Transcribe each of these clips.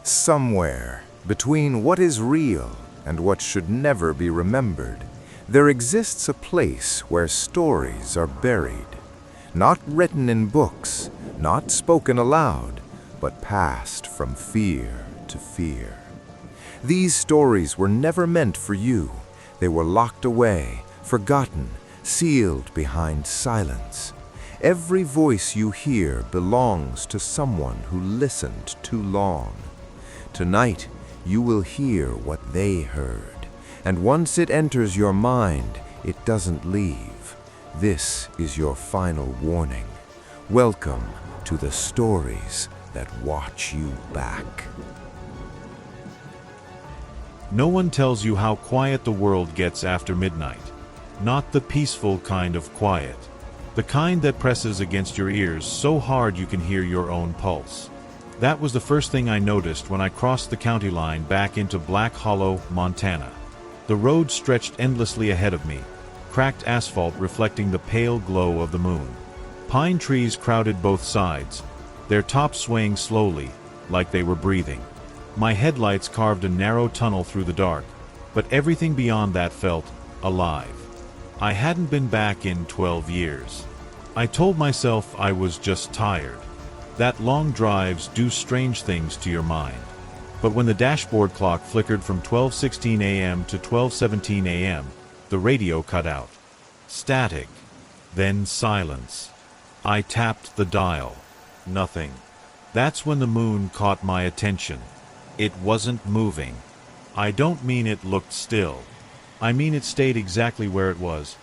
Somewhere between what is real and what should never be remembered, there exists a place where stories are buried, not written in books, not spoken aloud, but passed from fear to fear. These stories were never meant for you. They were locked away, forgotten, sealed behind silence. Every voice you hear belongs to someone who listened too long. Tonight, you will hear what they heard, and once it enters your mind, it doesn't leave. This is your final warning. Welcome to the stories that watch you back. No one tells you how quiet the world gets after midnight. Not the peaceful kind of quiet. The kind that presses against your ears so hard you can hear your own pulse. That was the first thing I noticed when I crossed the county line back into Black Hollow, Montana. The road stretched endlessly ahead of me, cracked asphalt reflecting the pale glow of the moon. Pine trees crowded both sides, their tops swaying slowly, like they were breathing. My headlights carved a narrow tunnel through the dark, but everything beyond that felt alive. I hadn't been back in 12 years. I told myself I was just tired. That long drives do strange things to your mind. But when the dashboard clock flickered from 12:16 a.m. to 12:17 a.m., the radio cut out. Static. Then silence. I tapped the dial. Nothing. That's when the moon caught my attention. It wasn't moving. I don't mean it looked still. I mean it stayed exactly where it was,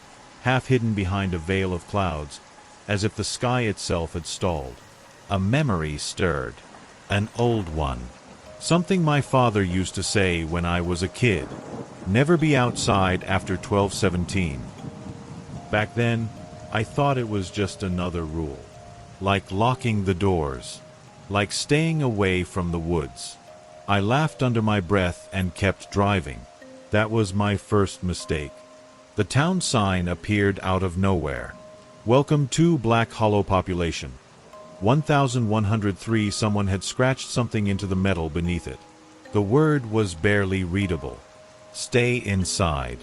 half hidden behind a veil of clouds, as if the sky itself had stalled. A memory stirred. An old one. Something my father used to say when I was a kid. Never be outside after 12:17. Back then, I thought it was just another rule. Like locking the doors. Like staying away from the woods. I laughed under my breath and kept driving. That was my first mistake. The town sign appeared out of nowhere. Welcome to Black Hollow population. 1103. Someone had scratched something into the metal beneath it. The word was barely readable. Stay inside.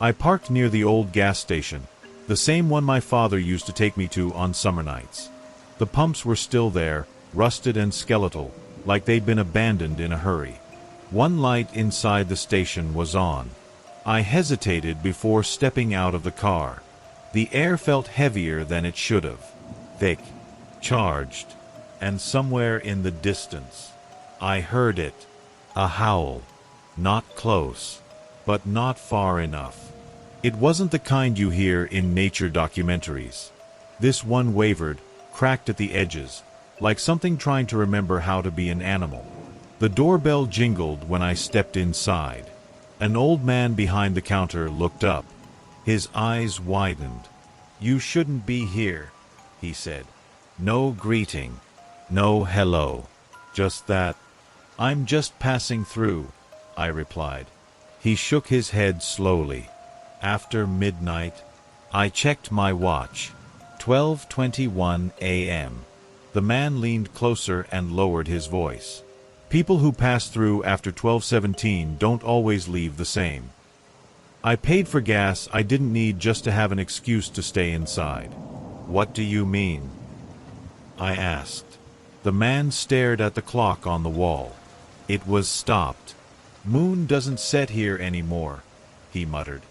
I parked near the old gas station, the same one my father used to take me to on summer nights. The pumps were still there, rusted and skeletal, like they'd been abandoned in a hurry. One light inside the station was on. I hesitated before stepping out of the car. The air felt heavier than it should have. Thick. Charged, and somewhere in the distance, I heard it. A howl. Not close, but not far enough. It wasn't the kind you hear in nature documentaries. This one wavered, cracked at the edges, like something trying to remember how to be an animal. The doorbell jingled when I stepped inside. An old man behind the counter looked up. His eyes widened. "You shouldn't be here," he said. No greeting, no hello, just that. "I'm just passing through," I replied. He shook his head slowly. After midnight, I checked my watch. 12:21 a.m. The man leaned closer and lowered his voice. People who pass through after 12:17 don't always leave the same. I paid for gas I didn't need just to have an excuse to stay inside. "What do you mean?" I asked. The man stared at the clock on the wall. It was stopped. "Moon doesn't set here anymore," he muttered.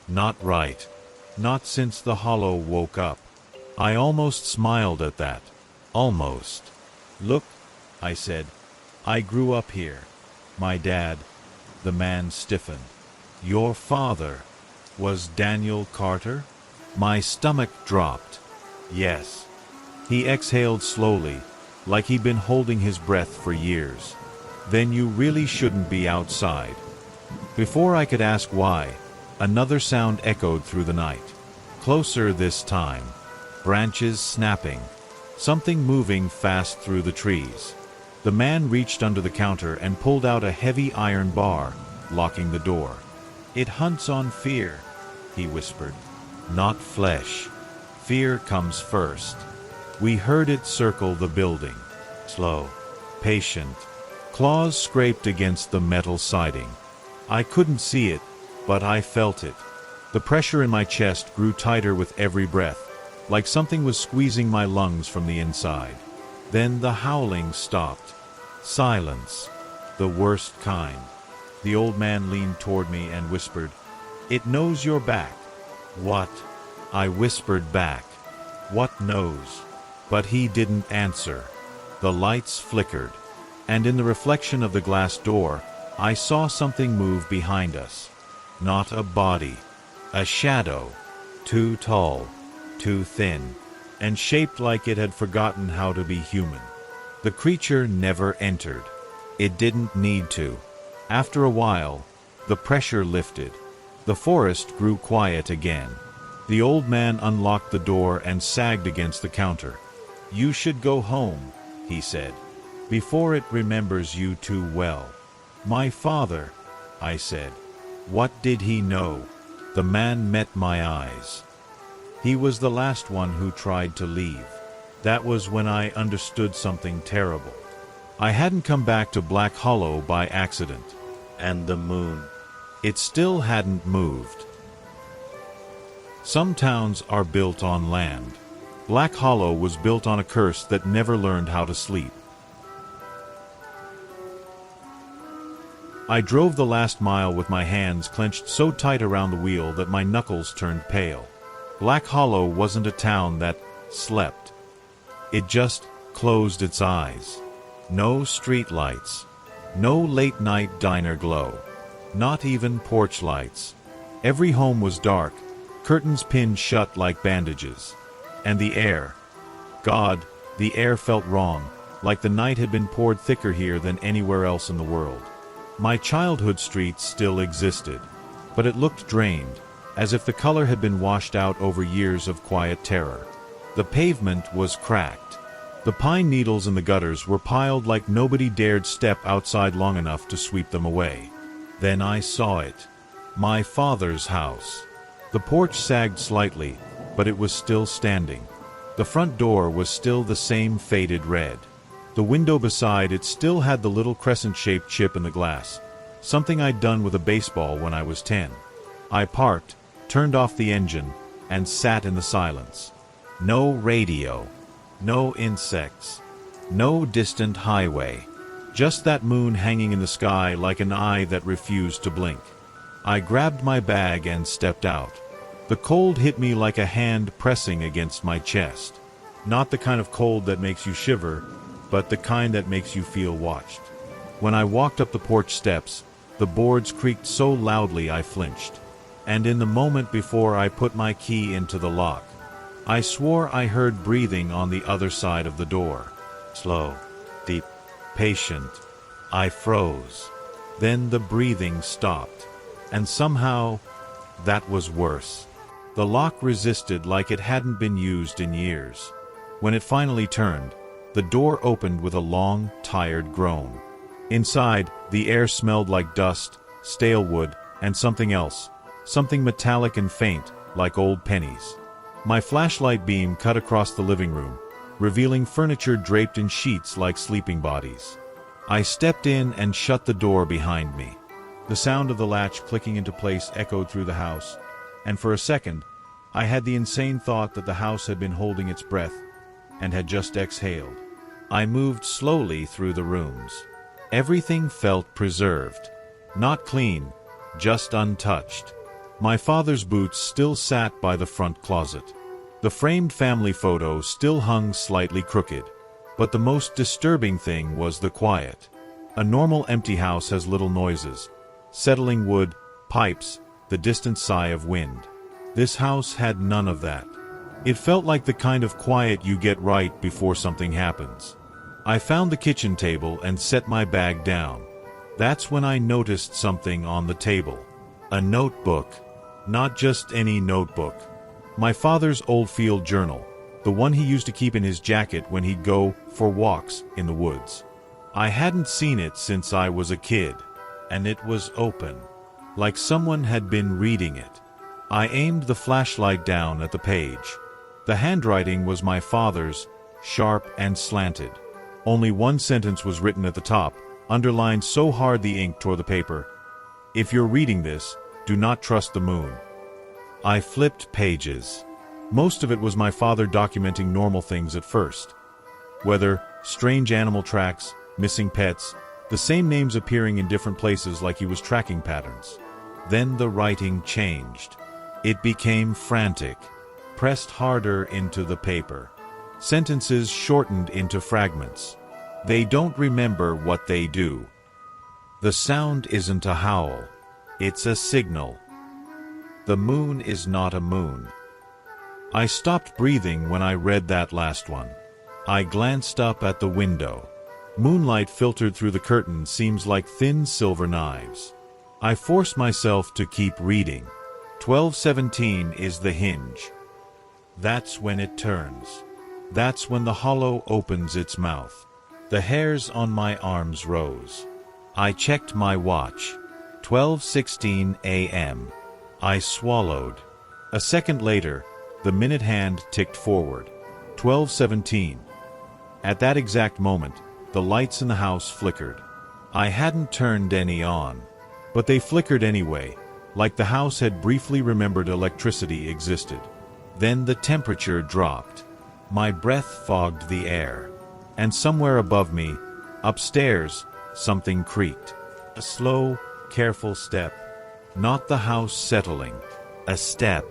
"Not right. Not since the hollow woke up." I almost smiled at that. Almost. "Look," I said. "I grew up here. My dad." The man stiffened. "Your father was Daniel Carter?" My stomach dropped. "Yes." He exhaled slowly, like he'd been holding his breath for years. "Then you really shouldn't be outside." Before I could ask why, another sound echoed through the night. Closer this time. Branches snapping. Something moving fast through the trees. The man reached under the counter and pulled out a heavy iron bar, locking the door. "It hunts on fear," he whispered. "Not flesh. Fear comes first." We heard it circle the building. Slow, patient, Claws scraped against the metal siding. I couldn't see it, but I felt it. The pressure in my chest grew tighter with every breath, like something was squeezing my lungs from the inside. Then the howling stopped. Silence. The worst kind. The old man leaned toward me and whispered, "It knows you're back." "What?" I whispered back. "What knows?" But he didn't answer. The lights flickered, and in the reflection of the glass door, I saw something move behind us. Not a body. A shadow. Too tall, too thin, and shaped like it had forgotten how to be human. The creature never entered. It didn't need to. After a while, the pressure lifted. The forest grew quiet again. The old man unlocked the door and sagged against the counter. "You should go home," he said, "before it remembers you too well." "My father," I said. What did he know? The man met my eyes. He was the last one who tried to leave. That was when I understood something terrible. I hadn't come back to Black Hollow by accident. And the moon. It still hadn't moved. Some towns are built on land. Black Hollow was built on a curse that never learned how to sleep. I drove the last mile with my hands clenched so tight around the wheel that my knuckles turned pale. Black Hollow wasn't a town that slept. It just closed its eyes. No street lights. No late-night diner glow. Not even porch lights. Every home was dark, curtains pinned shut like bandages. And the air. God, the air felt wrong, like the night had been poured thicker here than anywhere else in the world. My childhood streets still existed, but it looked drained, as if the color had been washed out over years of quiet terror. The pavement was cracked. The pine needles in the gutters were piled like nobody dared step outside long enough to sweep them away. Then I saw it. My father's house. The porch sagged slightly, but it was still standing. The front door was still the same faded red. The window beside it still had the little crescent-shaped chip in the glass, something I'd done with a baseball when I was 10. I parked, turned off the engine, and sat in the silence. No radio. No insects. No distant highway. Just that moon hanging in the sky like an eye that refused to blink. I grabbed my bag and stepped out. The cold hit me like a hand pressing against my chest. Not the kind of cold that makes you shiver, but the kind that makes you feel watched. When I walked up the porch steps, the boards creaked so loudly I flinched. And in the moment before I put my key into the lock, I swore I heard breathing on the other side of the door. Slow, deep, patient. I froze. Then the breathing stopped. And somehow, that was worse. The lock resisted like it hadn't been used in years. When it finally turned, the door opened with a long, tired groan. Inside, the air smelled like dust, stale wood, and something else. Something metallic and faint, like old pennies. My flashlight beam cut across the living room, revealing furniture draped in sheets like sleeping bodies. I stepped in and shut the door behind me. The sound of the latch clicking into place echoed through the house, and for a second, I had the insane thought that the house had been holding its breath and had just exhaled. I moved slowly through the rooms. Everything felt preserved. Not clean, just untouched. My father's boots still sat by the front closet. The framed family photo still hung slightly crooked. But the most disturbing thing was the quiet. A normal empty house has little noises. Settling wood, pipes, the distant sigh of wind. This house had none of that. It felt like the kind of quiet you get right before something happens. I found the kitchen table and set my bag down. That's when I noticed something on the table. A notebook. Not just any notebook. My father's old field journal, the one he used to keep in his jacket when he'd go for walks in the woods. I hadn't seen it since I was a kid, and it was open, like someone had been reading it. I aimed the flashlight down at the page. The handwriting was my father's, sharp and slanted. Only one sentence was written at the top, underlined so hard the ink tore the paper. If you're reading this, do not trust the moon. I flipped pages. Most of it was my father documenting normal things at first. Weather, strange animal tracks, missing pets, the same names appearing in different places like he was tracking patterns. Then the writing changed. It became frantic, pressed harder into the paper. Sentences shortened into fragments. They don't remember what they do. The sound isn't a howl. It's a signal. The moon is not a moon. I stopped breathing when I read that last one. I glanced up at the window. Moonlight filtered through the curtain seems like thin silver knives. I force myself to keep reading. 12:17 is the hinge. That's when it turns. That's when the hollow opens its mouth. The hairs on my arms rose. I checked my watch. 12:16 a.m. I swallowed. A second later, the minute hand ticked forward. 12:17. At that exact moment, the lights in the house flickered. I hadn't turned any on, but they flickered anyway, like the house had briefly remembered electricity existed. Then the temperature dropped. My breath fogged the air. And somewhere above me, upstairs, something creaked. A slow, careful step. Not the house settling. A step.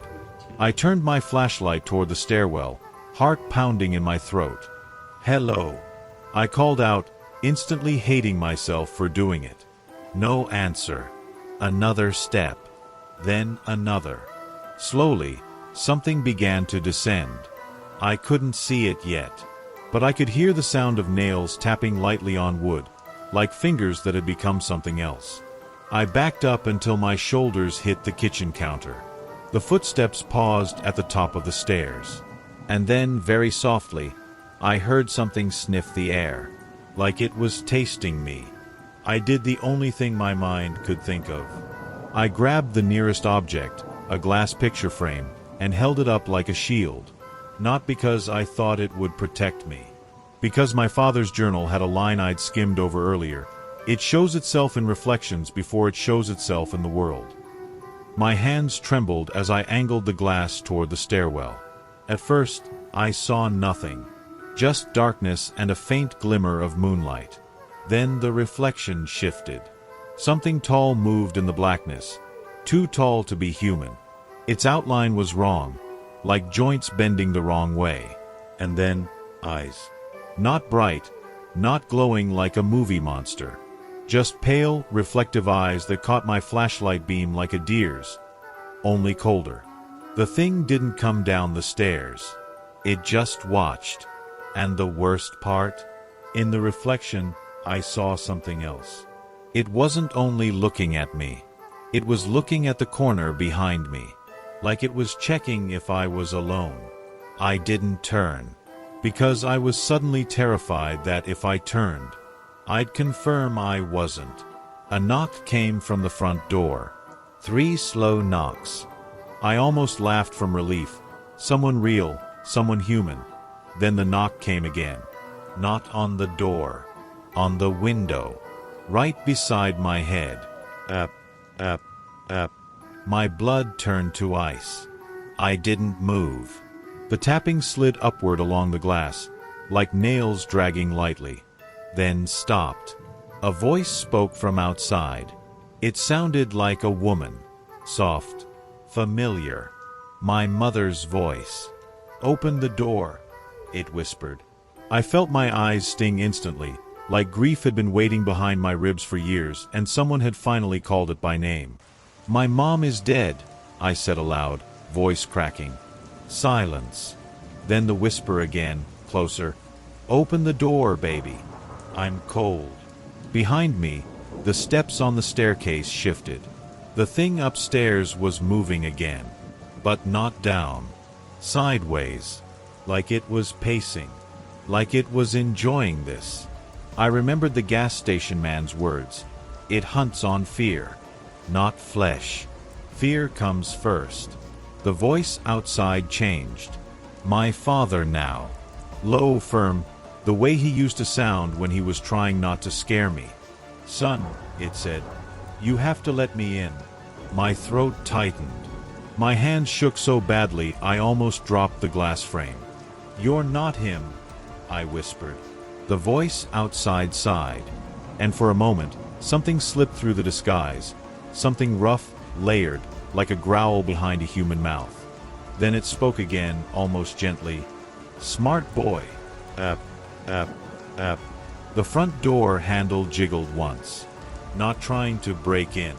I turned my flashlight toward the stairwell, heart pounding in my throat. "Hello," I called out, instantly hating myself for doing it. No answer. Another step. Then another. Slowly, something began to descend. I couldn't see it yet, but I could hear the sound of nails tapping lightly on wood, like fingers that had become something else. I backed up until my shoulders hit the kitchen counter. The footsteps paused at the top of the stairs. And then, very softly, I heard something sniff the air, like it was tasting me. I did the only thing my mind could think of. I grabbed the nearest object, a glass picture frame, and held it up like a shield. Not because I thought it would protect me. Because my father's journal had a line I'd skimmed over earlier. It shows itself in reflections before it shows itself in the world. My hands trembled as I angled the glass toward the stairwell. At first, I saw nothing. Just darkness and a faint glimmer of moonlight. Then the reflection shifted. Something tall moved in the blackness, too tall to be human. Its outline was wrong, like joints bending the wrong way. And then, eyes. Not bright, not glowing like a movie monster. Just pale, reflective eyes that caught my flashlight beam like a deer's, only colder. The thing didn't come down the stairs. It just watched. And the worst part? In the reflection, I saw something else. It wasn't only looking at me. It was looking at the corner behind me, like it was checking if I was alone. I didn't turn, because I was suddenly terrified that if I turned, I'd confirm I wasn't. A knock came from the front door. 3 slow knocks. I almost laughed from relief. Someone real, someone human. Then the knock came again. Not on the door. On the window. Right beside my head. Up, up, up. My blood turned to ice. I didn't move. The tapping slid upward along the glass, like nails dragging lightly. Then stopped. A voice spoke from outside. It sounded like a woman. Soft. Familiar. My mother's voice. "Open the door," it whispered. I felt my eyes sting instantly, like grief had been waiting behind my ribs for years and someone had finally called it by name. "My mom is dead," I said aloud, voice cracking. Silence. Then the whisper again, closer. "Open the door, baby. I'm cold." Behind me, the steps on the staircase shifted. The thing upstairs was moving again, but not down. Sideways. Like it was pacing. Like it was enjoying this. I remembered the gas station man's words. It hunts on fear, not flesh. Fear comes first. The voice outside changed. My father now. Low, firm, the way he used to sound when he was trying not to scare me. "Son," it said, "you have to let me in." My throat tightened. My hands shook so badly I almost dropped the glass frame. "You're not him," I whispered. The voice outside sighed, and for a moment, something slipped through the disguise, something rough, layered, like a growl behind a human mouth. Then it spoke again, almost gently. "Smart boy." Ap, ap, ap. The front door handle jiggled once, not trying to break in,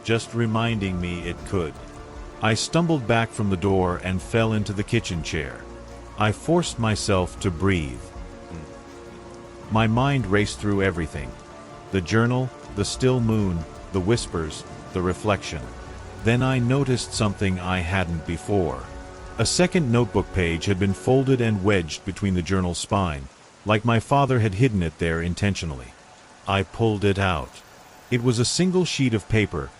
just reminding me it could. I stumbled back from the door and fell into the kitchen chair. I forced myself to breathe. My mind raced through everything. The journal, the still moon, the whispers, the reflection. Then I noticed something I hadn't before. A second notebook page had been folded and wedged between the journal's spine, like my father had hidden it there intentionally. I pulled it out. It was a single sheet of paper,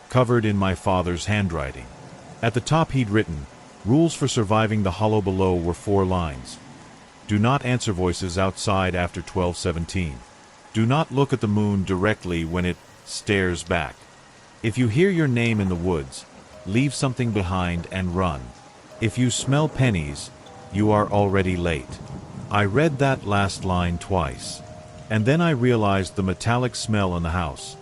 covered in my father's handwriting. At the top he'd written, "Rules for surviving the hollow below" were 4 lines. Do not answer voices outside after 12:17. Do not look at the moon directly when it stares back. If you hear your name in the woods, leave something behind and run. If you smell pennies, you are already late. I read that last line twice, and then I realized the metallic smell in the house.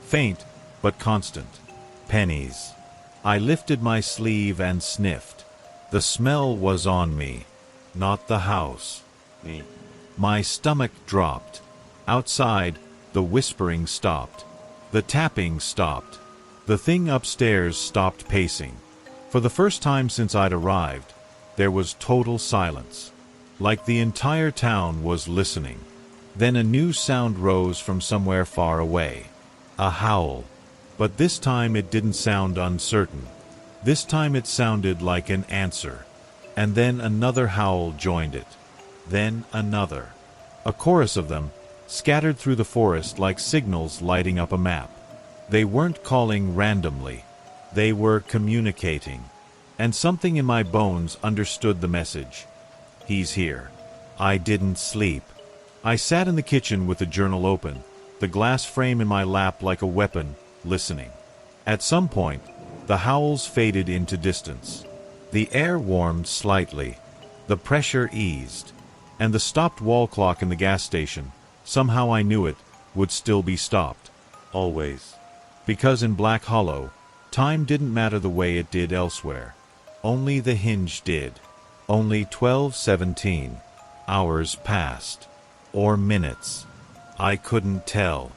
Faint, but constant. Pennies. I lifted my sleeve and sniffed. The smell was on me, not the house. Me. My stomach dropped. Outside, the whispering stopped. The tapping stopped. The thing upstairs stopped pacing. For the first time since I'd arrived, there was total silence, like the entire town was listening. Then a new sound rose from somewhere far away. A howl. But this time it didn't sound uncertain. This time it sounded like an answer. And then another howl joined it. Then another. A chorus of them, scattered through the forest like signals lighting up a map. They weren't calling randomly. They were communicating. And something in my bones understood the message. He's here. I didn't sleep. I sat in the kitchen with the journal open, the glass frame in my lap like a weapon, listening. At some point, the howls faded into distance. The air warmed slightly. The pressure eased. And the stopped wall clock in the gas station, somehow I knew it, would still be stopped. Always. Because in Black Hollow, time didn't matter the way it did elsewhere. Only the hinge did. Only 12:17. Hours passed. Or minutes. I couldn't tell.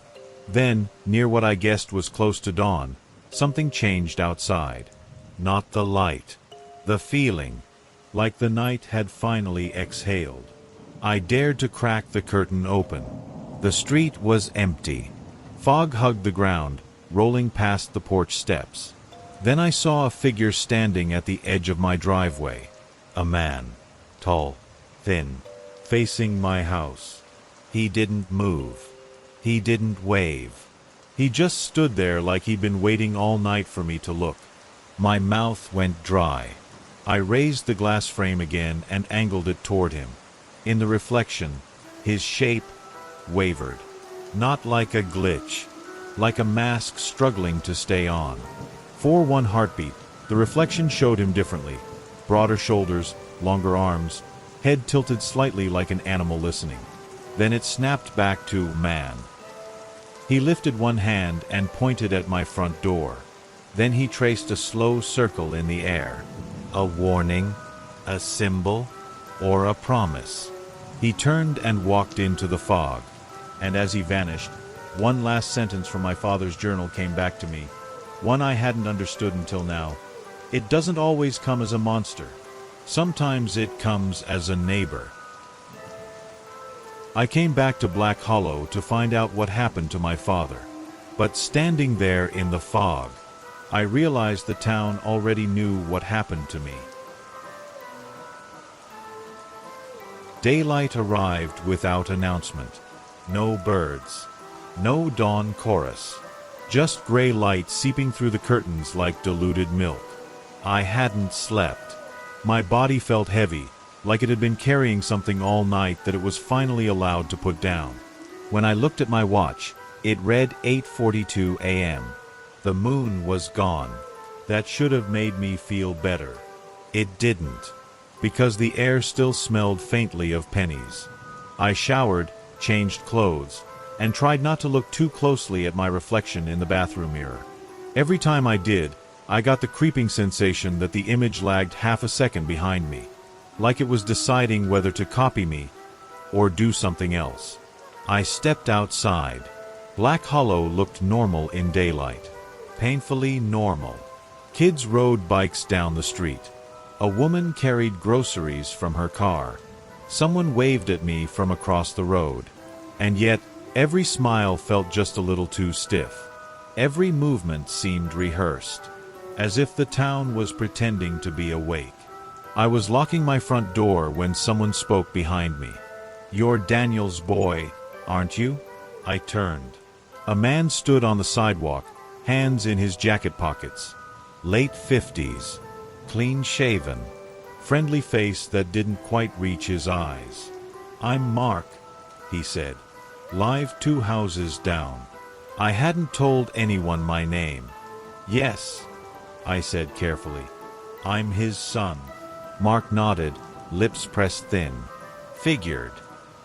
Then, near what I guessed was close to dawn, something changed outside. Not the light. The feeling. Like the night had finally exhaled. I dared to crack the curtain open. The street was empty. Fog hugged the ground, rolling past the porch steps. Then I saw a figure standing at the edge of my driveway. A man. Tall. Thin. Facing my house. He didn't move. He didn't wave. He just stood there like he'd been waiting all night for me to look. My mouth went dry. I raised the glass frame again and angled it toward him. In the reflection, his shape wavered. Not like a glitch. Like a mask struggling to stay on. For one heartbeat, the reflection showed him differently. Broader shoulders, longer arms, head tilted slightly like an animal listening. Then it snapped back to man. He lifted one hand and pointed at my front door. Then he traced a slow circle in the air. A warning, a symbol, or a promise. He turned and walked into the fog. And as he vanished, one last sentence from my father's journal came back to me. One I hadn't understood until now. It doesn't always come as a monster. Sometimes it comes as a neighbor. I came back to Black Hollow to find out what happened to my father. But standing there in the fog, I realized the town already knew what happened to me. Daylight arrived without announcement. No birds. No dawn chorus. Just gray light seeping through the curtains like diluted milk. I hadn't slept. My body felt heavy, like it had been carrying something all night that it was finally allowed to put down. When I looked at my watch, It read 8:42 a.m. The moon was gone. That should have made me feel better. It didn't, because the air still smelled faintly of pennies. I showered, changed clothes, and tried not to look too closely at my reflection in the bathroom mirror. Every time I did, I got the creeping sensation that the image lagged half a second behind me, like it was deciding whether to copy me or do something else. I stepped outside. Black Hollow looked normal in daylight. Painfully normal. Kids rode bikes down the street. A woman carried groceries from her car. Someone waved at me from across the road. And yet, every smile felt just a little too stiff. Every movement seemed rehearsed, as if the town was pretending to be awake. I was locking my front door when someone spoke behind me. "You're Daniel's boy, aren't you?" I turned. A man stood on the sidewalk, hands in his jacket pockets. Late 50s, clean-shaven, friendly face that didn't quite reach his eyes. "I'm Mark," he said. "Live 2 houses down." I hadn't told anyone my name. "Yes," I said carefully. "I'm his son." Mark nodded, lips pressed thin. "Figured.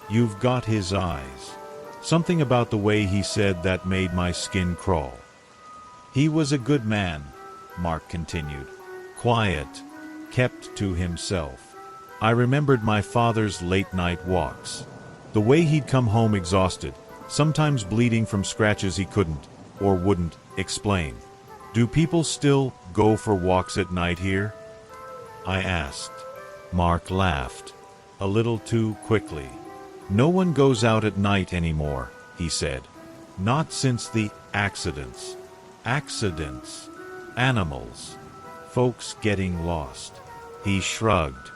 You've got his eyes." Something about the way he said that made my skin crawl. "He was a good man," Mark continued. "Quiet, kept to himself." I remembered my father's late-night walks. The way he'd come home exhausted, sometimes bleeding from scratches he couldn't, or wouldn't, explain. "Do people still go for walks at night here?" I asked. Mark laughed, a little too quickly. "No one goes out at night anymore," he said. "Not since the accidents." Accidents. Animals. Folks getting lost. He shrugged.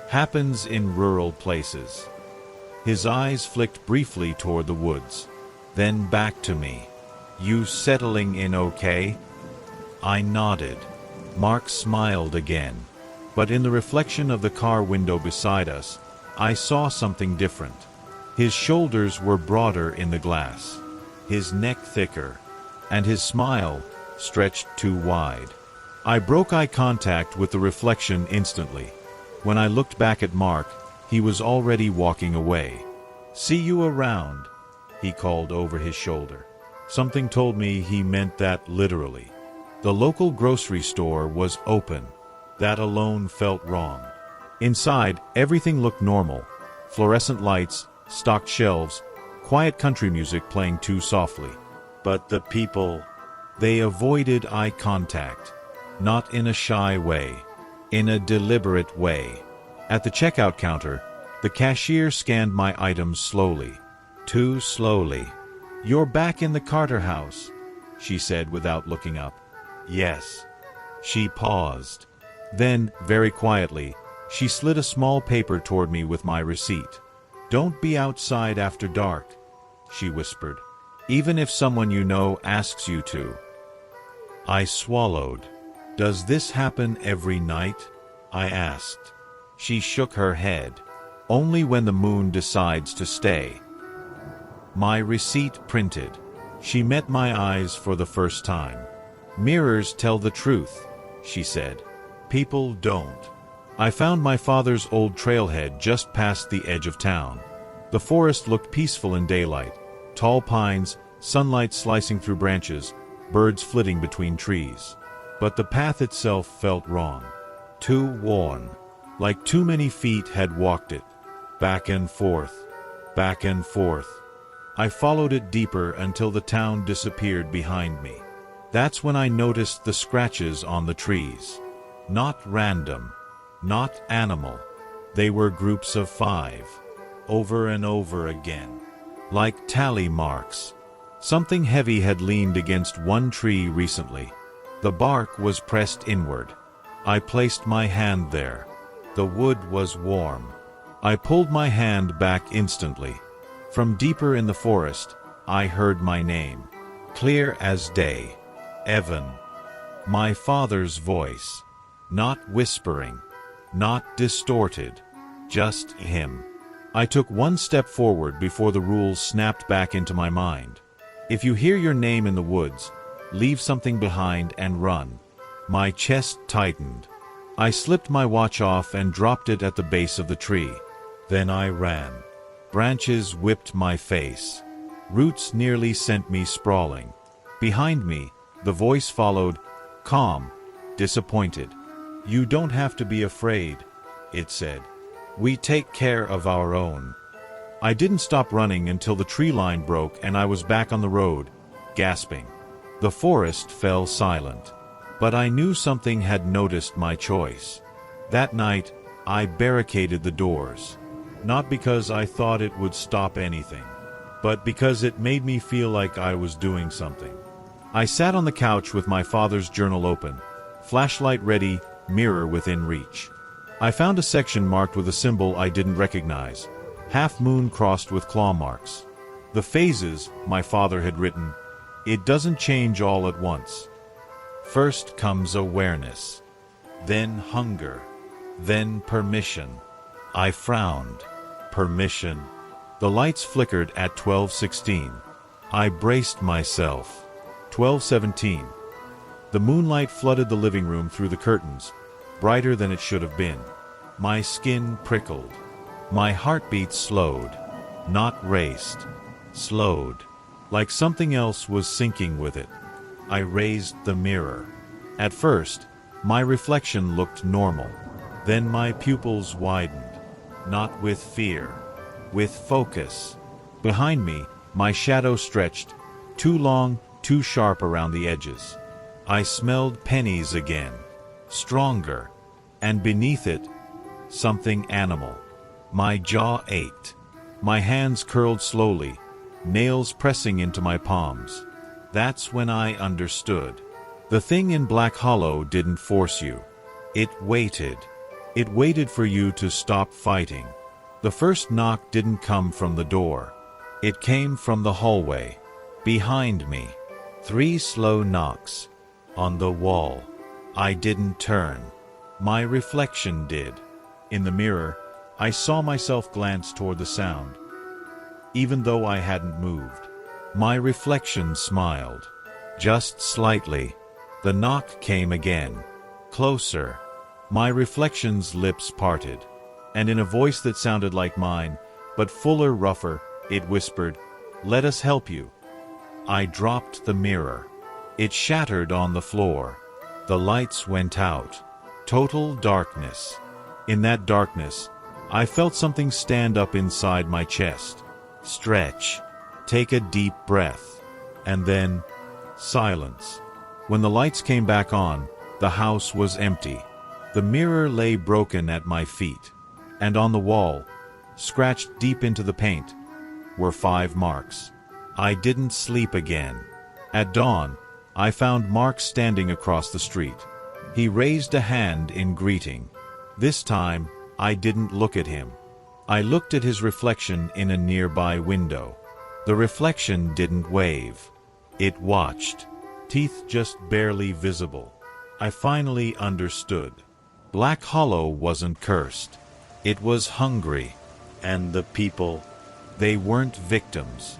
"Happens in rural places." His eyes flicked briefly toward the woods, then back to me. "You settling in okay?" I nodded. Mark smiled again. But in the reflection of the car window beside us, I saw something different. His shoulders were broader in the glass, his neck thicker, and his smile stretched too wide. I broke eye contact with the reflection instantly. When I looked back at Mark, he was already walking away. "See you around," he called over his shoulder. Something told me he meant that literally. The local grocery store was open. That alone felt wrong. Inside, everything looked normal. Fluorescent lights, stocked shelves, quiet country music playing too softly. But the people, they avoided eye contact. Not in a shy way. In a deliberate way. At the checkout counter, the cashier scanned my items slowly. Too slowly. "You're back in the Carter house," she said without looking up. "Yes." She paused. Then, very quietly, she slid a small paper toward me with my receipt. "Don't be outside after dark," she whispered. "Even if someone you know asks you to." I swallowed. "Does this happen every night?" I asked. She shook her head. "Only when the moon decides to stay." My receipt printed. She met my eyes for the first time. "Mirrors tell the truth," she said. "People don't." I found my father's old trailhead just past the edge of town. The forest looked peaceful in daylight. Tall pines, sunlight slicing through branches, birds flitting between trees. But the path itself felt wrong. Too worn. Like too many feet had walked it. Back and forth. Back and forth. I followed it deeper until the town disappeared behind me. That's when I noticed the scratches on the trees. Not random. Not animal. They were groups of 5. Over and over again. Like tally marks. Something heavy had leaned against one tree recently. The bark was pressed inward. I placed my hand there. The wood was warm. I pulled my hand back instantly. From deeper in the forest, I heard my name. Clear as day. Evan. My father's voice. Not whispering. Not distorted. Just him. I took one step forward before the rules snapped back into my mind. If you hear your name in the woods, leave something behind and run. My chest tightened. I slipped my watch off and dropped it at the base of the tree. Then I ran. Branches whipped my face. Roots nearly sent me sprawling. Behind me, the voice followed, calm, disappointed. You don't have to be afraid, it said. We take care of our own. I didn't stop running until the tree line broke and I was back on the road, gasping. The forest fell silent. But I knew something had noticed my choice. That night, I barricaded the doors. Not because I thought it would stop anything, but because it made me feel like I was doing something. I sat on the couch with my father's journal open, flashlight ready, mirror within reach. I found a section marked with a symbol I didn't recognize, half moon crossed with claw marks. The phases, my father had written, it doesn't change all at once. First comes awareness, then hunger, then permission. I frowned. Permission. The lights flickered at 12:16. I braced myself. 12:17. The moonlight flooded the living room through the curtains, brighter than it should have been. My skin prickled. My heartbeat slowed, not raced, slowed, like something else was syncing with it. I raised the mirror. At first, my reflection looked normal. Then my pupils widened, not with fear, with focus. Behind me, my shadow stretched, too long, too sharp around the edges. I smelled pennies again, stronger, and beneath it, something animal. My jaw ached. My hands curled slowly, nails pressing into my palms. That's when I understood. The thing in Black Hollow didn't force you. It waited. It waited for you to stop fighting. The first knock didn't come from the door. It came from the hallway. Behind me. 3 slow knocks. On the wall. I didn't turn. My reflection did. In the mirror, I saw myself glance toward the sound. Even though I hadn't moved. My reflection smiled. Just slightly. The knock came again. Closer. My reflection's lips parted. And in a voice that sounded like mine, but fuller, rougher, it whispered, "Let us help you." I dropped the mirror. It shattered on the floor. The lights went out. Total darkness. In that darkness, I felt something stand up inside my chest. Stretch. Take a deep breath. And then, silence. When the lights came back on, the house was empty. The mirror lay broken at my feet. And on the wall, scratched deep into the paint, were 5 marks. I didn't sleep again. At dawn, I found Mark standing across the street. He raised a hand in greeting. This time, I didn't look at him. I looked at his reflection in a nearby window. The reflection didn't wave. It watched. Teeth just barely visible. I finally understood. Black Hollow wasn't cursed. It was hungry. And the people, they weren't victims.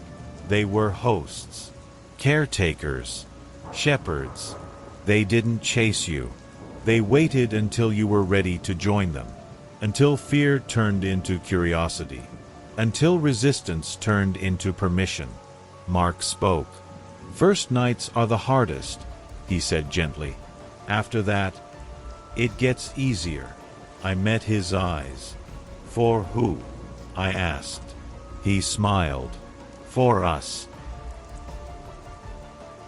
They were hosts, caretakers, shepherds. They didn't chase you. They waited until you were ready to join them. Until fear turned into curiosity. Until resistance turned into permission. Mark spoke. First nights are the hardest, he said gently. After that, it gets easier. I met his eyes. For who? I asked. He smiled. For us.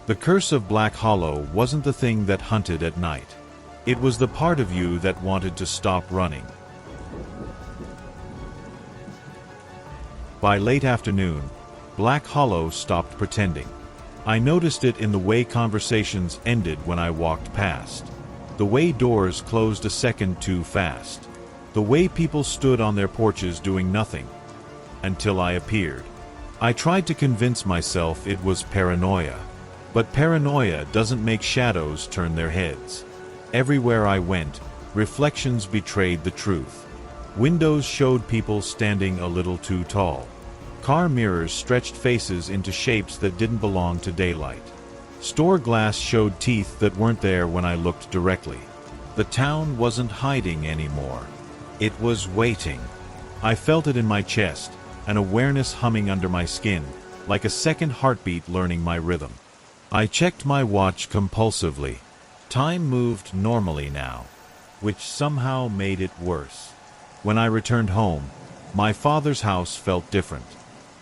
The curse of Black Hollow wasn't the thing that hunted at night. It was the part of you that wanted to stop running. By late afternoon, Black Hollow stopped pretending. I noticed it in the way conversations ended when I walked past. The way doors closed a second too fast. The way people stood on their porches doing nothing. Until I appeared. I tried to convince myself it was paranoia. But paranoia doesn't make shadows turn their heads. Everywhere I went, reflections betrayed the truth. Windows showed people standing a little too tall. Car mirrors stretched faces into shapes that didn't belong to daylight. Store glass showed teeth that weren't there when I looked directly. The town wasn't hiding anymore. It was waiting. I felt it in my chest, an awareness humming under my skin, like a second heartbeat learning my rhythm. I checked my watch compulsively. Time moved normally now, which somehow made it worse. When I returned home, my father's house felt different.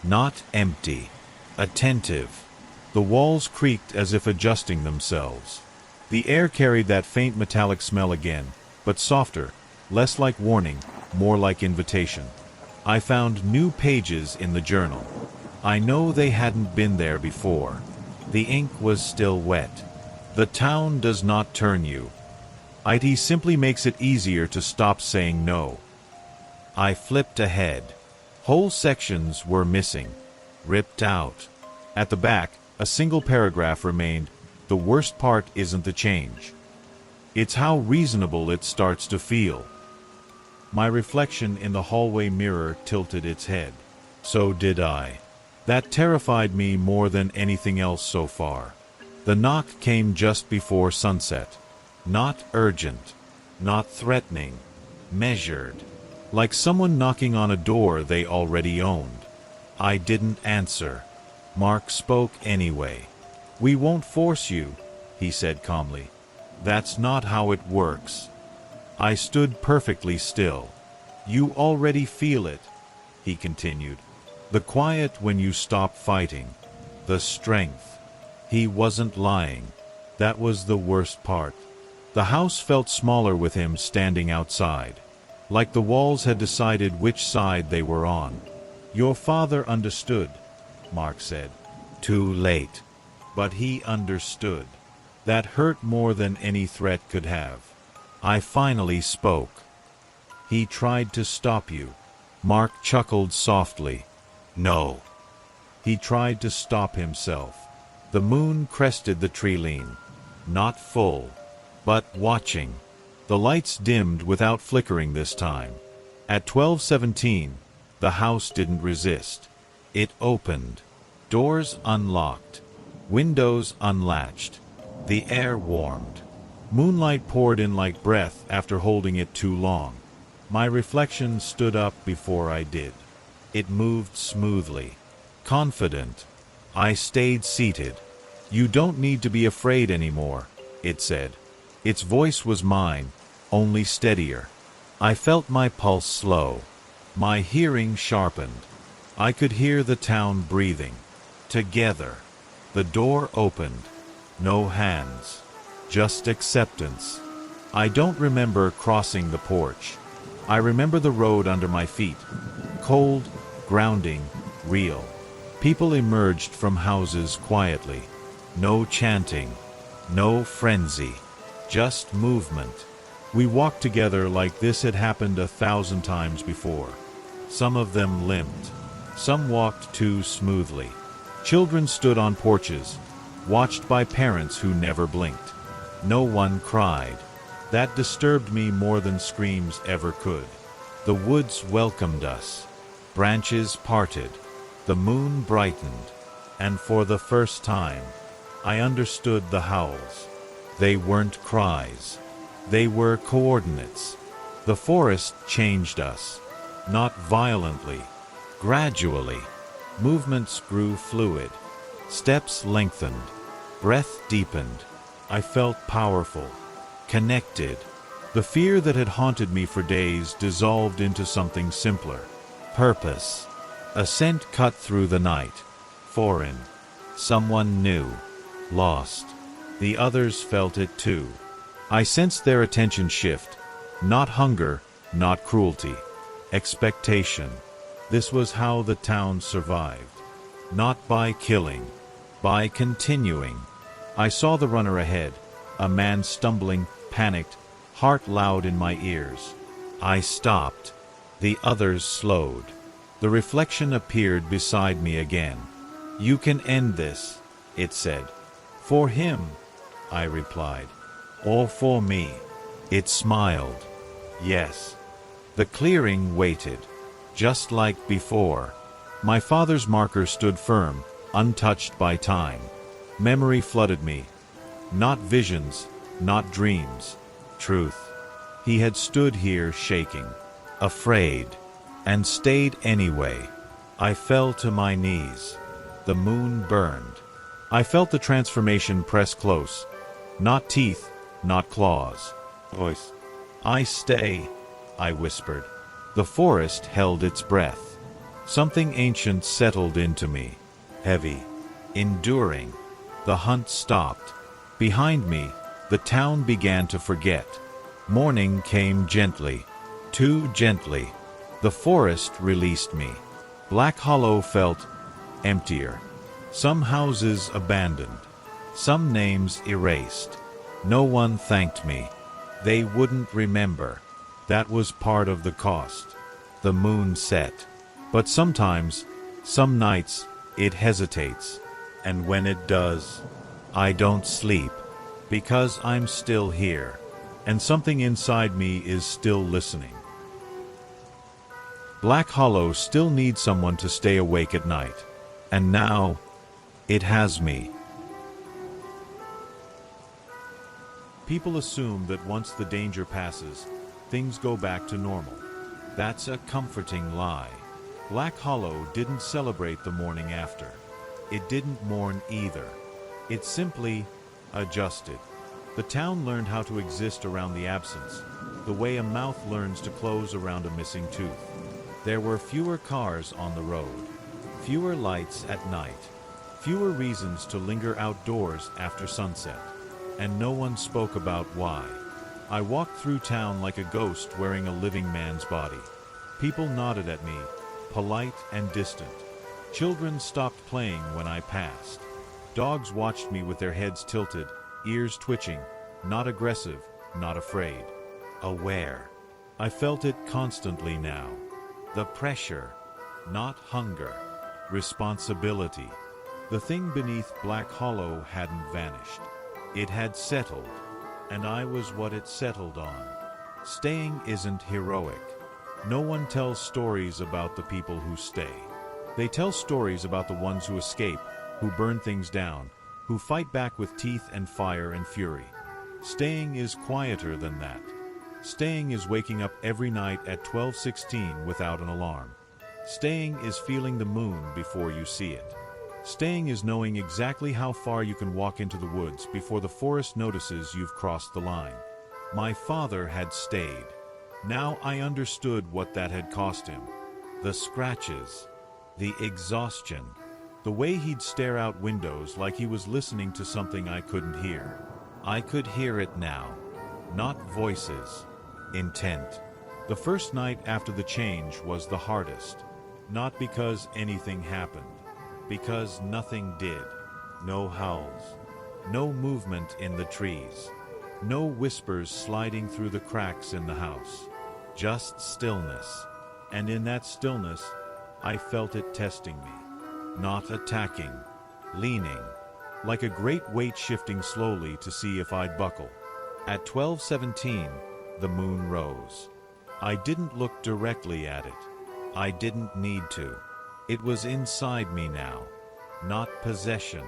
Not empty, attentive. The walls creaked as if adjusting themselves. The air carried that faint metallic smell again, but softer, less like warning, more like invitation. I found new pages in the journal. I know they hadn't been there before. The ink was still wet. The town does not turn you. IT simply makes it easier to stop saying no. I flipped ahead. Whole sections were missing, ripped out. At the back, a single paragraph remained. The worst part isn't the change. It's how reasonable it starts to feel. My reflection in the hallway mirror tilted its head. So did I. That terrified me more than anything else so far. The knock came just before sunset. Not urgent, not threatening, measured. Like someone knocking on a door they already owned. I didn't answer. Mark spoke anyway. "We won't force you," he said calmly. "That's not how it works." I stood perfectly still. "You already feel it," he continued. "The quiet when you stop fighting. The strength." He wasn't lying. That was the worst part. The house felt smaller with him standing outside. Like the walls had decided which side they were on. "Your father understood," Mark said. Too late. But he understood. That hurt more than any threat could have. I finally spoke. "He tried to stop you." Mark chuckled softly. "No." He tried to stop himself. The moon crested the tree-line. Not full, but watching. The lights dimmed without flickering this time. At 12:17, the house didn't resist. It opened. Doors unlocked. Windows unlatched. The air warmed. Moonlight poured in like breath after holding it too long. My reflection stood up before I did. It moved smoothly. Confident. I stayed seated. "You don't need to be afraid anymore," it said. Its voice was mine, only steadier. I felt my pulse slow. My hearing sharpened. I could hear the town breathing. Together. The door opened. No hands. Just acceptance. I don't remember crossing the porch. I remember the road under my feet. Cold, grounding, real. People emerged from houses quietly. No chanting. No frenzy. Just movement. We walked together like this had happened 1,000 times before. Some of them limped. Some walked too smoothly. Children stood on porches, watched by parents who never blinked. No one cried. That disturbed me more than screams ever could. The woods welcomed us. Branches parted. The moon brightened. And for the first time, I understood the howls. They weren't cries. They were coordinates. The forest changed us. Not violently. Gradually. Movements grew fluid. Steps lengthened. Breath deepened. I felt powerful. Connected. The fear that had haunted me for days dissolved into something simpler. Purpose. A scent cut through the night. Foreign. Someone new. Lost. The others felt it too. I sensed their attention shift. Not hunger, not cruelty. Expectation. This was how the town survived. Not by killing, by continuing. I saw the runner ahead, a man stumbling, panicked, heart loud in my ears. I stopped. The others slowed. The reflection appeared beside me again. "You can end this," it said. "For him," I replied. "Or for me." It smiled. Yes. The clearing waited. Just like before. My father's marker stood firm, untouched by time. Memory flooded me. Not visions, not dreams. Truth. He had stood here shaking, afraid, and stayed anyway. I fell to my knees. The moon burned. I felt the transformation press close. Not teeth, not claws. Voice. I stay, I whispered. The forest held its breath. Something ancient settled into me. Heavy. Enduring. The hunt stopped. Behind me, the town began to forget. Morning came gently. Too gently. The forest released me. Black Hollow felt emptier. Some houses abandoned. Some names erased. No one thanked me. They wouldn't remember. That was part of the cost. The moon set. But sometimes, some nights, it hesitates. And when it does, I don't sleep. Because I'm still here. And something inside me is still listening. Black Hollow still needs someone to stay awake at night. And now, it has me. People assume that once the danger passes, things go back to normal. That's a comforting lie. Black Hollow didn't celebrate the morning after. It didn't mourn either. It simply adjusted. The town learned how to exist around the absence, the way a mouth learns to close around a missing tooth. There were fewer cars on the road, fewer lights at night, fewer reasons to linger outdoors after sunset, and no one spoke about why. I walked through town like a ghost wearing a living man's body. People nodded at me, polite and distant. Children stopped playing when I passed. Dogs watched me with their heads tilted, ears twitching, not aggressive, not afraid. Aware. I felt it constantly now. The pressure, not hunger. Responsibility. The thing beneath Black Hollow hadn't vanished. It had settled, and I was what it settled on. Staying isn't heroic. No one tells stories about the people who stay. They tell stories about the ones who escape, who burn things down, who fight back with teeth and fire and fury. Staying is quieter than that. Staying is waking up every night at 12:16 without an alarm. Staying is feeling the moon before you see it. Staying is knowing exactly how far you can walk into the woods before the forest notices you've crossed the line. My father had stayed. Now I understood what that had cost him. The scratches, the exhaustion, the way he'd stare out windows like he was listening to something I couldn't hear. I could hear it now. Not voices. Intent. The first night after the change was the hardest. Not because anything happened. Because nothing did. No howls. No movement in the trees. No whispers sliding through the cracks in the house. Just stillness. And in that stillness, I felt it testing me. Not attacking. Leaning. Like a great weight shifting slowly to see if I'd buckle. At 12:17, the moon rose. I didn't look directly at it. I didn't need to. It was inside me now. Not possession.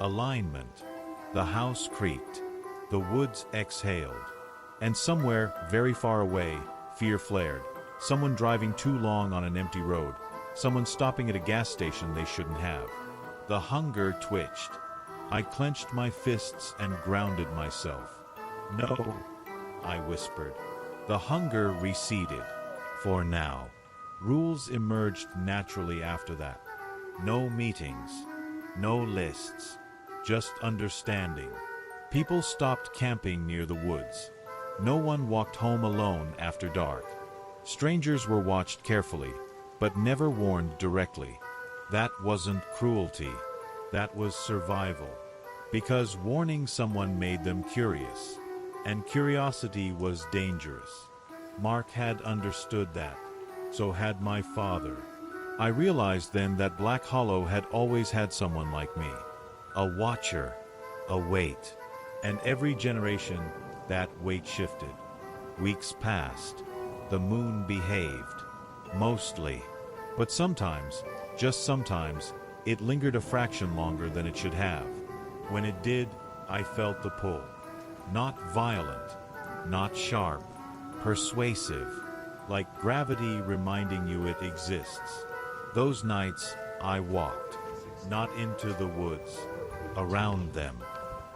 Alignment. The house creaked. The woods exhaled. And somewhere, very far away, fear flared. Someone driving too long on an empty road. Someone stopping at a gas station they shouldn't have. The hunger twitched. I clenched my fists and grounded myself. No, I whispered. The hunger receded. For now. Rules emerged naturally after that. No meetings. No lists. Just understanding. People stopped camping near the woods. No one walked home alone after dark. Strangers were watched carefully, but never warned directly. That wasn't cruelty. That was survival. Because warning someone made them curious. And curiosity was dangerous. Mark had understood that. So had my father. I realized then that Black Hollow had always had someone like me. A watcher. A wait. And every generation, that weight shifted. Weeks passed. The moon behaved. Mostly. But sometimes, Just sometimes, it lingered a fraction longer than it should have. When it did, I felt the pull. Not violent, not sharp, persuasive, like gravity reminding you it exists. Those nights, I walked, not into the woods, around them.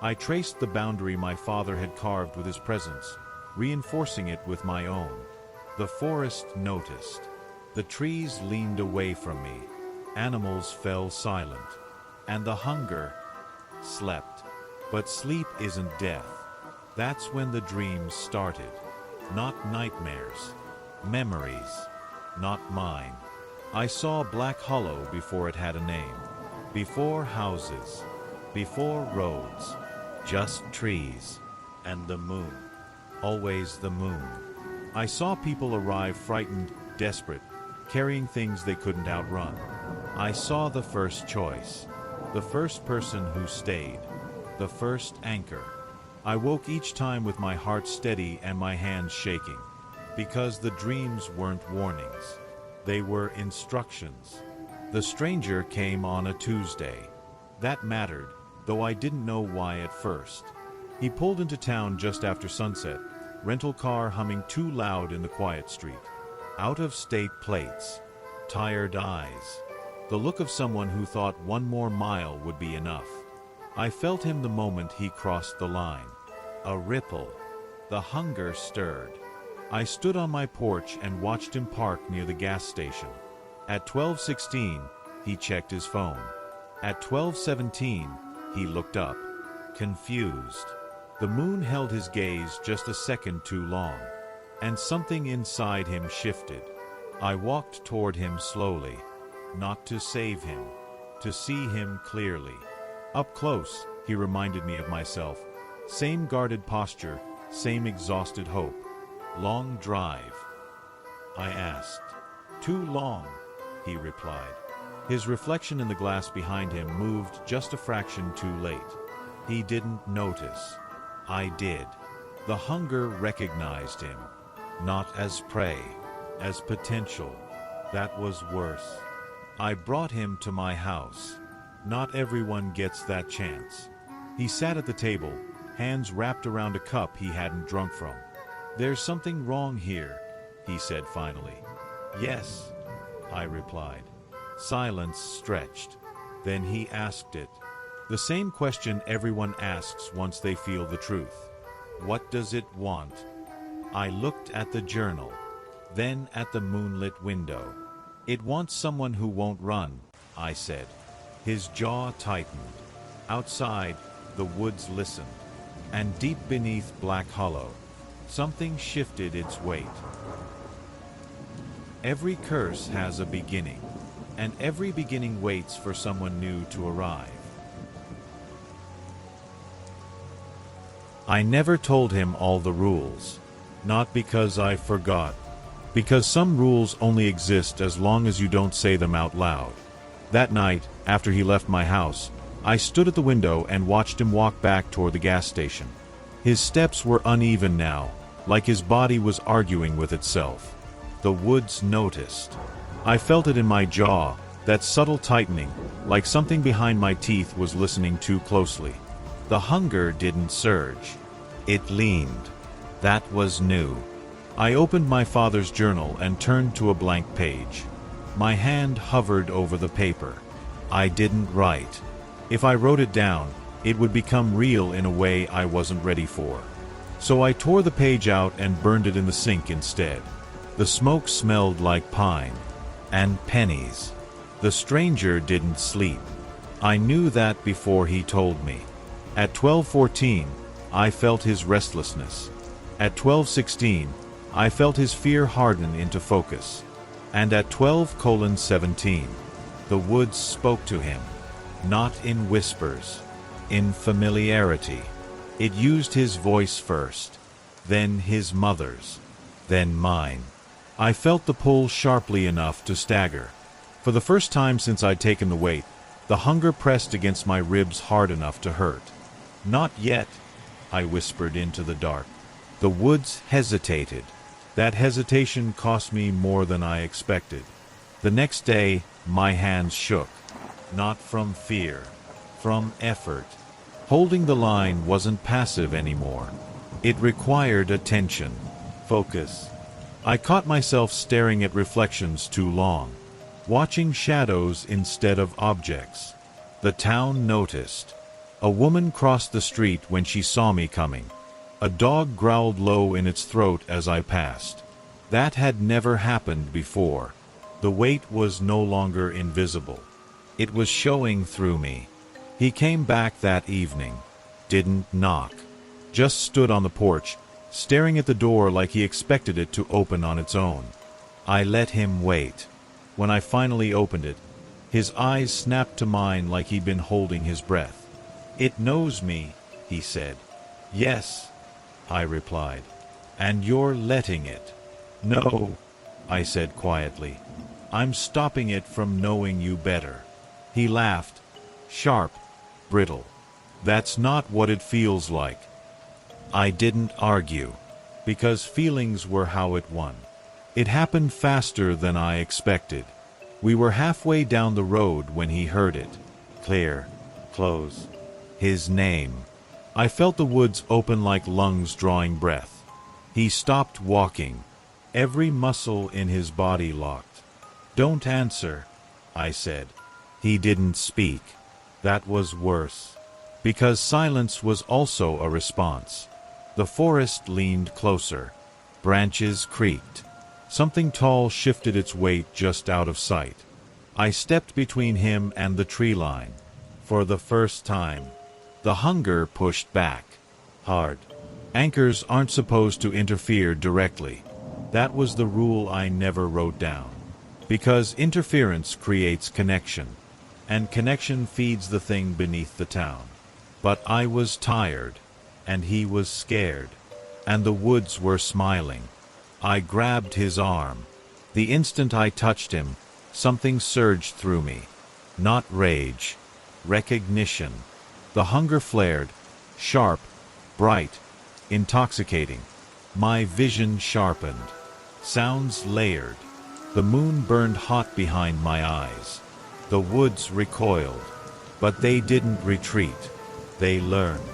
I traced the boundary my father had carved with his presence, reinforcing it with my own. The forest noticed. The trees leaned away from me. Animals fell silent. And the hunger slept. But sleep isn't death. That's when the dreams started. Not nightmares. Memories. Not mine. I saw Black Hollow before it had a name. Before houses. Before roads. Just trees. And the moon. Always the moon. I saw people arrive frightened, desperate, carrying things they couldn't outrun. I saw the first choice. The first person who stayed. The first anchor. I woke each time with my heart steady and my hands shaking. Because the dreams weren't warnings. They were instructions. The stranger came on a Tuesday. That mattered, though I didn't know why at first. He pulled into town just after sunset, rental car humming too loud in the quiet street. Out-of-state plates. Tired eyes. The look of someone who thought one more mile would be enough. I felt him the moment he crossed the line. A ripple. The hunger stirred. I stood on my porch and watched him park near the gas station. At 12:16, he checked his phone. At 12:17, he looked up, confused. The moon held his gaze just a second too long, and something inside him shifted. I walked toward him slowly, not to save him, to see him clearly. Up close, he reminded me of myself. Same guarded posture, same exhausted hope. Long drive? I asked. Too long, he replied. His reflection in the glass behind him moved just a fraction too late. He didn't notice. I did. The hunger recognized him, not as prey, as potential. That was worse. I brought him to my house. Not everyone gets that chance. He sat at the table, hands wrapped around a cup he hadn't drunk from. There's something wrong here, he said finally. Yes, I replied. Silence stretched. Then he asked it. The same question everyone asks once they feel the truth. What does it want? I looked at the journal, then at the moonlit window. It wants someone who won't run, I said. His jaw tightened. Outside, the woods listened. And deep beneath Black Hollow, something shifted its weight. Every curse has a beginning, and every beginning waits for someone new to arrive. I never told him all the rules, not because I forgot, because some rules only exist as long as you don't say them out loud. That night, after he left my house, I stood at the window and watched him walk back toward the gas station. His steps were uneven now, like his body was arguing with itself. The woods noticed. I felt it in my jaw, that subtle tightening, like something behind my teeth was listening too closely. The hunger didn't surge. It leaned. That was new. I opened my father's journal and turned to a blank page. My hand hovered over the paper. I didn't write. If I wrote it down, it would become real in a way I wasn't ready for. So I tore the page out and burned it in the sink instead. The smoke smelled like pine. And pennies. The stranger didn't sleep. I knew that before he told me. At 12:14, I felt his restlessness. At 12:16, I felt his fear harden into focus. And at 12:17, the woods spoke to him. Not in whispers, in familiarity. It used his voice first, then his mother's, then mine. I felt the pull sharply enough to stagger. For the first time since I'd taken the weight, the hunger pressed against my ribs hard enough to hurt. Not yet, I whispered into the dark. The woods hesitated. That hesitation cost me more than I expected. The next day, My hands shook, not from fear, from effort. Holding the line wasn't passive anymore. It required attention, focus. I caught myself staring at reflections too long, watching shadows instead of objects. The town noticed. A woman crossed the street when she saw me coming. A dog growled low in its throat as I passed. That had never happened before. The weight was no longer invisible. It was showing through me. He came back that evening. Didn't knock. Just stood on the porch, staring at the door like he expected it to open on its own. I let him wait. When I finally opened it, his eyes snapped to mine like he'd been holding his breath. "It knows me," he said. "Yes," I replied. "And you're letting it." "No," I said quietly. "I'm stopping it from knowing you better." He laughed, sharp, brittle. "That's not what it feels like." I didn't argue, because feelings were how it won. It happened faster than I expected. We were halfway down the road when he heard it. Clear, close. His name. I felt the woods open like lungs drawing breath. He stopped walking, every muscle in his body locked. "Don't answer," I said. He didn't speak. That was worse, because silence was also a response. The forest leaned closer. Branches creaked. Something tall shifted its weight just out of sight. I stepped between him and the tree line. For the first time, the hunger pushed back. Hard. Anchors aren't supposed to interfere directly. That was the rule I never wrote down. Because interference creates connection, and connection feeds the thing beneath the town. But I was tired, and he was scared, and the woods were smiling. I grabbed his arm. The instant I touched him, something surged through me. Not rage, recognition. The hunger flared, sharp, bright, intoxicating. My vision sharpened. Sounds layered. The moon burned hot behind my eyes. The woods recoiled, but they didn't retreat. They learned.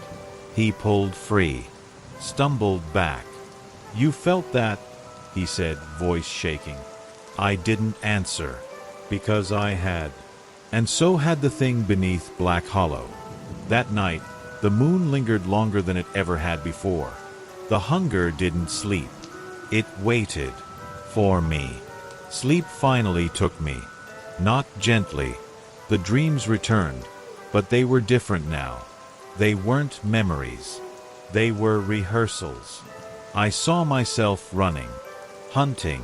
He pulled free, stumbled back. "You felt that?" he said, voice shaking. I didn't answer, because I had. And so had the thing beneath Black Hollow. That night, the moon lingered longer than it ever had before. The hunger didn't sleep. It waited for me. Sleep finally took me. Not gently. The dreams returned, but they were different now. They weren't memories. They were rehearsals. I saw myself running, hunting,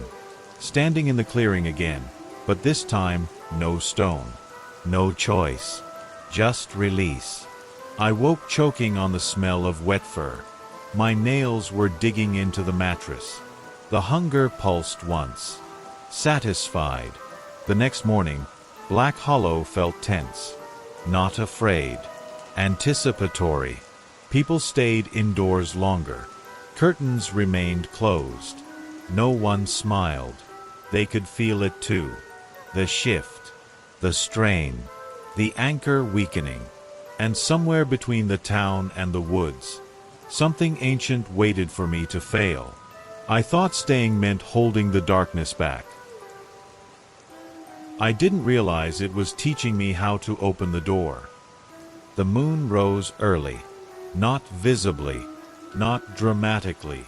standing in the clearing again, but this time no stone, no choice, just release. I woke choking on the smell of wet fur. My nails were digging into the mattress. The hunger pulsed once. Satisfied. The next morning, Black Hollow felt tense. Not afraid. Anticipatory. People stayed indoors longer. Curtains remained closed. No one smiled. They could feel it too. The shift. The strain. The anchor weakening. And somewhere between the town and the woods, something ancient waited for me to fail. I thought staying meant holding the darkness back. I didn't realize it was teaching me how to open the door. The moon rose early, not visibly, not dramatically.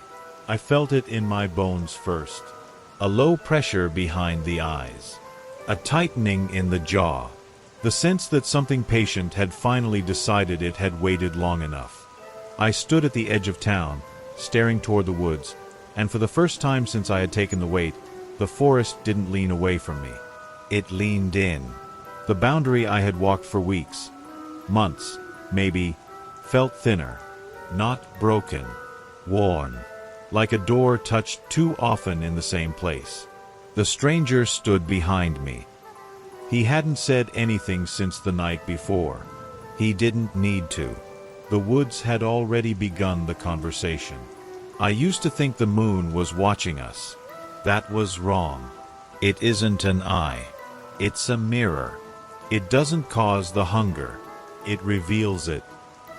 I felt it in my bones first. A low pressure behind the eyes. A tightening in the jaw. The sense that something patient had finally decided it had waited long enough. I stood at the edge of town, staring toward the woods, and for the first time since I had taken the weight, the forest didn't lean away from me. It leaned in. The boundary I had walked for weeks, months, maybe, felt thinner, not broken, worn, like a door touched too often in the same place. The stranger stood behind me. He hadn't said anything since the night before. He didn't need to. The woods had already begun the conversation. I used to think the moon was watching us. That was wrong. It isn't an eye. It's a mirror. It doesn't cause the hunger. It reveals it.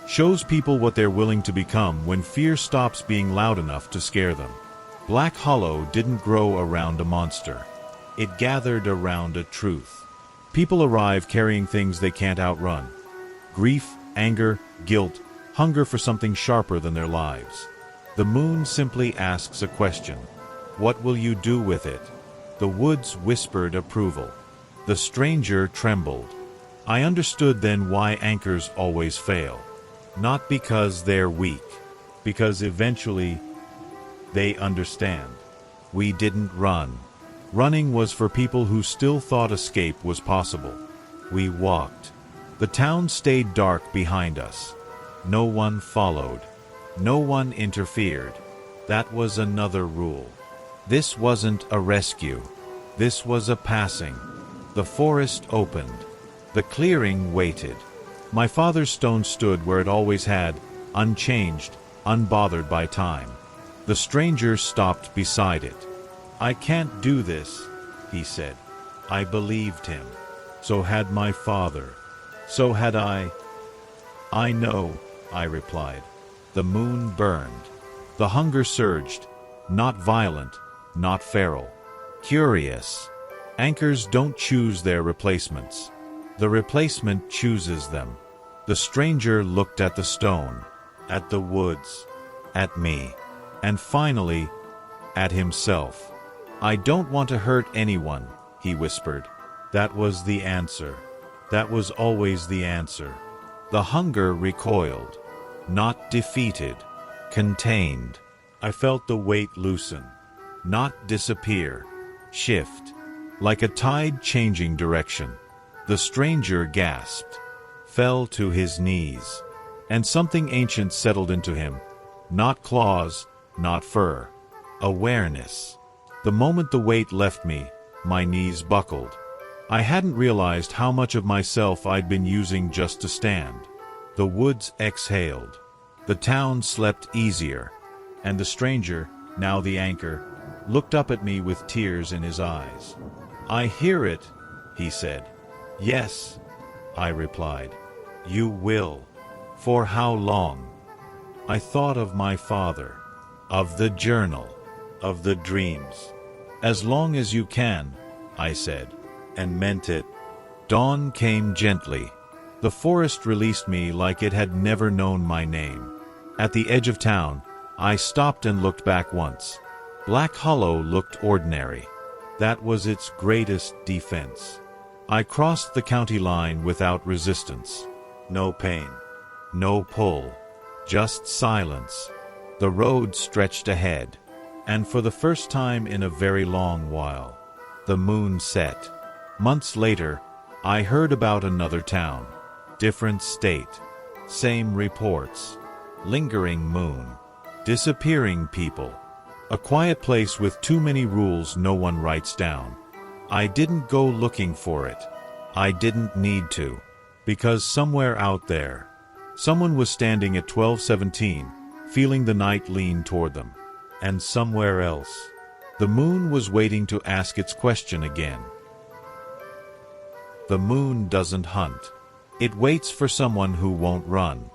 Shows people what they're willing to become when fear stops being loud enough to scare them. Black Hollow didn't grow around a monster. It gathered around a truth. People arrive carrying things they can't outrun. Grief, anger, guilt, hunger for something sharper than their lives. The moon simply asks a question. What will you do with it? The woods whispered approval. The stranger trembled. I understood then why anchors always fail. Not because they're weak, because eventually they understand. We didn't run. Running was for people who still thought escape was possible. We walked. The town stayed dark behind us. No one followed. No one interfered. That was another rule. This wasn't a rescue. This was a passing. The forest opened. The clearing waited. My father's stone stood where it always had, unchanged, unbothered by time. The stranger stopped beside it. I can't do this, he said. I believed him. So had my father. So had I. I know, I replied. The moon burned. The hunger surged. Not violent, not feral. Curious. Anchors don't choose their replacements. The replacement chooses them. The stranger looked at the stone, at the woods, at me, and finally, at himself. I don't want to hurt anyone, he whispered. That was the answer. That was always the answer. The hunger recoiled, not defeated, contained. I felt the weight loosen, not disappear, shift, like a tide changing direction. The stranger gasped, fell to his knees, and something ancient settled into him. Not claws, not fur. Awareness. The moment the weight left me, my knees buckled. I hadn't realized how much of myself I'd been using just to stand. The woods exhaled. The town slept easier. And the stranger, now the anchor, looked up at me with tears in his eyes. I hear it, he said. Yes, I replied. You will. For how long? I thought of my father, of the journal, of the dreams. As long as you can, I said, and meant it. Dawn came gently. The forest released me like it had never known my name. At the edge of town, I stopped and looked back once. Black Hollow looked ordinary. That was its greatest defense. I crossed the county line without resistance. No pain, no pull, just silence. The road stretched ahead, and for the first time in a very long while, the moon set. Months later, I heard about another town, different state, same reports, lingering moon, disappearing people, a quiet place with too many rules no one writes down. I didn't go looking for it. I didn't need to. Because somewhere out there, someone was standing at 12:17, feeling the night lean toward them. And somewhere else, the moon was waiting to ask its question again. The moon doesn't hunt. It waits for someone who won't run.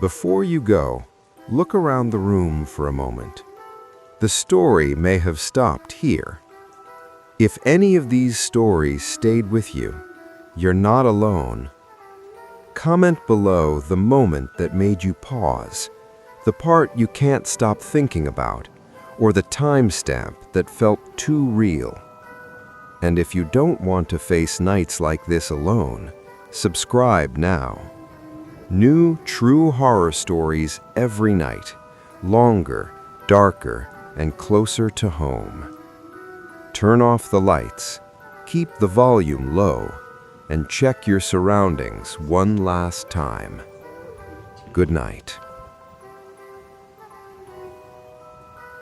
Before you go, look around the room for a moment. The story may have stopped here. If any of these stories stayed with you, you're not alone. Comment below the moment that made you pause, the part you can't stop thinking about, or the timestamp that felt too real. And if you don't want to face nights like this alone, subscribe now. New true horror stories every night, longer, darker, and closer to home. Turn off the lights, keep the volume low, and check your surroundings one last time. Good night.